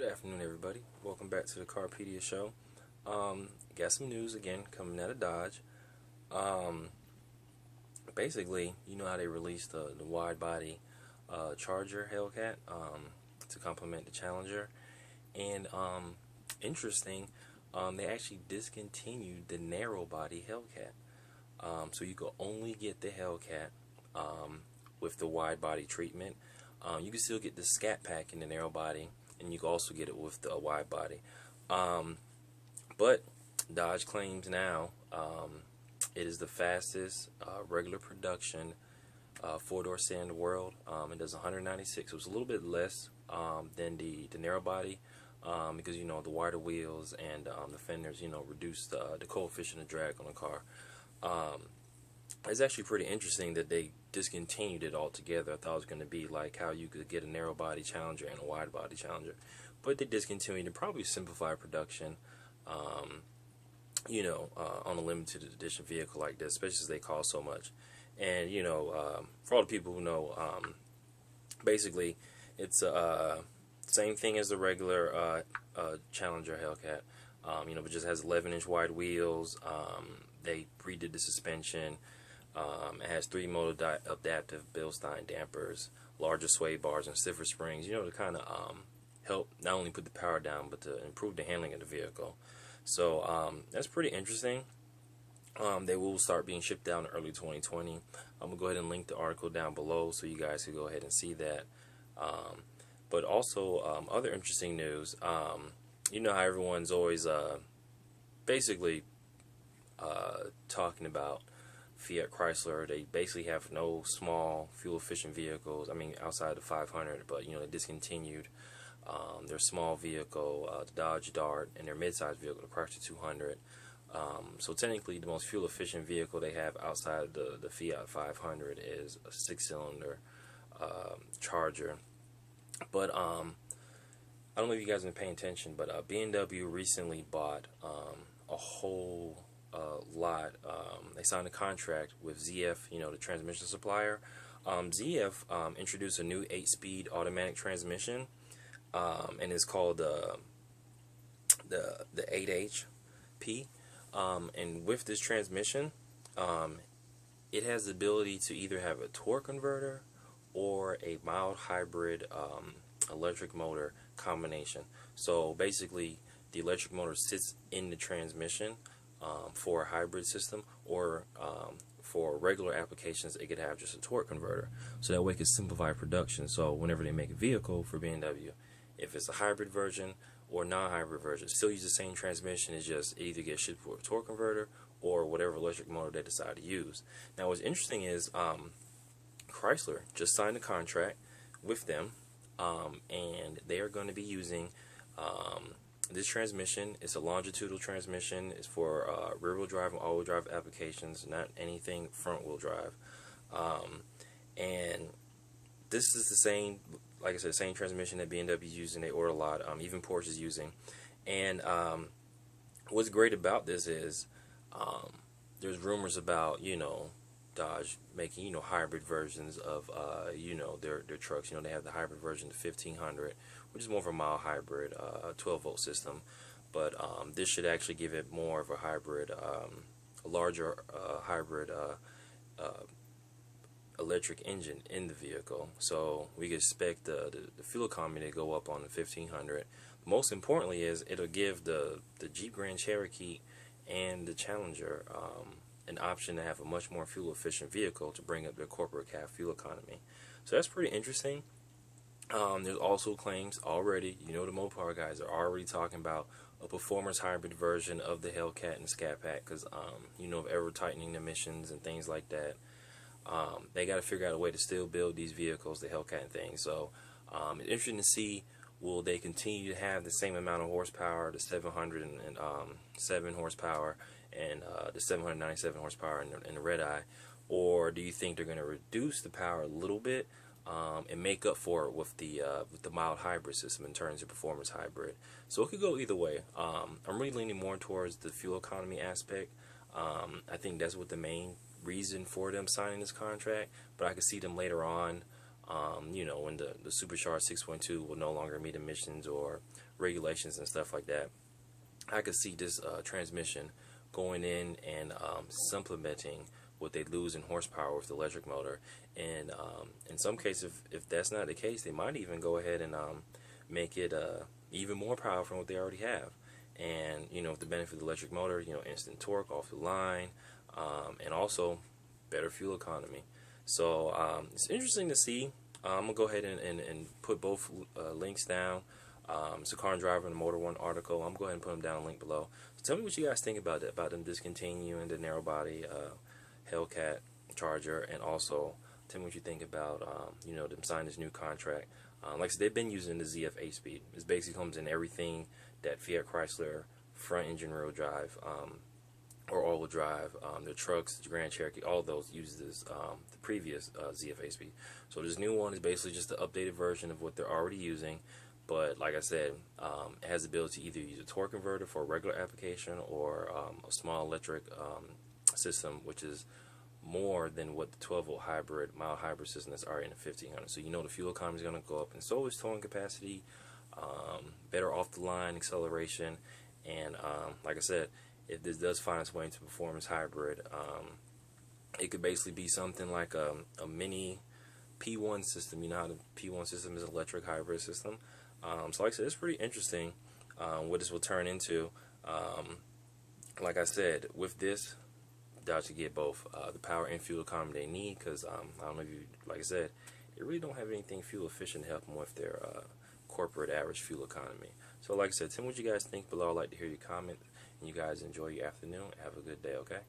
Good afternoon, everybody. Welcome back to the Carpedia show. Got some news again coming out of Dodge. Basically, you know how they released the wide body Charger Hellcat to complement the Challenger, and interesting, they actually discontinued the narrow body Hellcat. So you could only get the Hellcat with the wide body treatment. You can still get the Scatpack in the narrow body, and you can also get it with the wide body. But Dodge claims now it is the fastest regular production four-door sedan in the world. It does 196. It was a little bit less than the narrow body because, you know, the wider wheels and the fenders, you know, reduce the coefficient of drag on the car. It's actually pretty interesting that they discontinued it altogether. I thought it was going to be like how you could get a narrow body Challenger and a wide body Challenger, but they discontinued it. Probably simplify production, you know, on a limited edition vehicle like this, especially as they cost so much. And you know, for all the people who know, basically it's same thing as the regular Challenger Hellcat, you know, but just has 11-inch wide wheels. They redid the suspension. It has 3 motor adaptive Bilstein dampers, larger sway bars, and stiffer springs, you know, to kind of help not only put the power down, but to improve the handling of the vehicle. So that's pretty interesting. They will start being shipped out in early 2020. I'm going to go ahead and link the article down below so you guys can go ahead and see that. But also, other interesting news, you know how everyone's always basically talking about Fiat Chrysler. They basically have no small fuel efficient vehicles. I mean, outside the 500, but you know, they discontinued their small vehicle, the Dodge Dart, and their mid-size vehicle, the Chrysler 200. So technically, the most fuel efficient vehicle they have outside the Fiat 500 is a 6-cylinder Charger. But I don't know if you guys have been paying attention, but BMW recently bought a whole lot. They signed a contract with ZF, you know, the transmission supplier. ZF introduced a new 8-speed automatic transmission, and it's called the 8HP. And with this transmission, it has the ability to either have a torque converter or a mild hybrid electric motor combination. So basically, the electric motor sits in the transmission for a hybrid system, or for regular applications, it could have just a torque converter. So that way it can simplify production. So whenever they make a vehicle for BMW, if it's a hybrid version or non-hybrid version, still use the same transmission. It's just it either gets shipped for a torque converter or whatever electric motor they decide to use. Now, what's interesting is Chrysler just signed a contract with them, and they are going to be using this transmission. It's a longitudinal transmission. It's for rear-wheel drive and all-wheel drive applications, not anything front-wheel drive. And this is the same, like I said, same transmission that BMW is using. They order a lot, even Porsche is using. And what's great about this is there's rumors about, you know, Dodge making, you know, hybrid versions of, you know, their trucks. You know, they have the hybrid version, the 1500, which is more of a mild hybrid, 12-volt system. But this should actually give it more of a hybrid, a larger hybrid electric engine in the vehicle. So we can expect the fuel economy to go up on the 1500. Most importantly is it'll give the Jeep Grand Cherokee and the Challenger an option to have a much more fuel efficient vehicle to bring up their corporate cab fuel economy. So that's pretty interesting. There's also claims already, you know, the Mopar guys are already talking about a performance hybrid version of the Hellcat and Scatpack, because you know, of ever tightening emissions and things like that. They got to figure out a way to still build these vehicles, the Hellcat and things. So it's interesting to see, will they continue to have the same amount of horsepower, the 707 horsepower and the 797 horsepower in the redeye, or do you think they're going to reduce the power a little bit and make up for it with the mild hybrid system in terms of performance hybrid? So it could go either way. I'm really leaning more towards the fuel economy aspect. I think that's what the main reason for them signing this contract, but I could see them later on You know, when the supercharged 6.2 will no longer meet emissions or regulations and stuff like that, I could see this transmission going in and supplementing what they lose in horsepower with the electric motor. And in some cases, if that's not the case, they might even go ahead and make it even more powerful than what they already have. And, you know, with the benefit of the electric motor, you know, instant torque off the line, and also better fuel economy. So it's interesting to see. I'm going to go ahead and put both links down. It's a Car and Driver and Motor One article. I'm going to go ahead and put them down in the link below. So tell me what you guys think about it, about them discontinuing the narrow body Hellcat Charger, and also tell me what you think about you know, them signing this new contract. Like I said, they've been using the ZF 8-speed. It basically comes in everything that Fiat Chrysler front engine rear drive or all-wheel drive, their trucks, the Grand Cherokee, all of those use this, the previous ZF 8-speed. So this new one is basically just the updated version of what they're already using. But like I said, it has the ability to either use a torque converter for a regular application or a small electric system, which is more than what the 12-volt hybrid, mild hybrid system that's already in the 1500. So you know the fuel economy is going to go up, and so is towing capacity, better off-the-line acceleration, and like I said, if this does find its way into performance hybrid, it could basically be something like a mini P1 system. You know how the P1 system is an electric hybrid system. So like I said, it's pretty interesting what this will turn into. Like I said, with this, Dodge to get both the power and fuel economy they need, because I don't know if you, like I said, they really don't have anything fuel efficient to help them with their corporate average fuel economy. So like I said, tell me what you guys think below. I'd like to hear your comments, and you guys enjoy your afternoon. Have a good day, okay?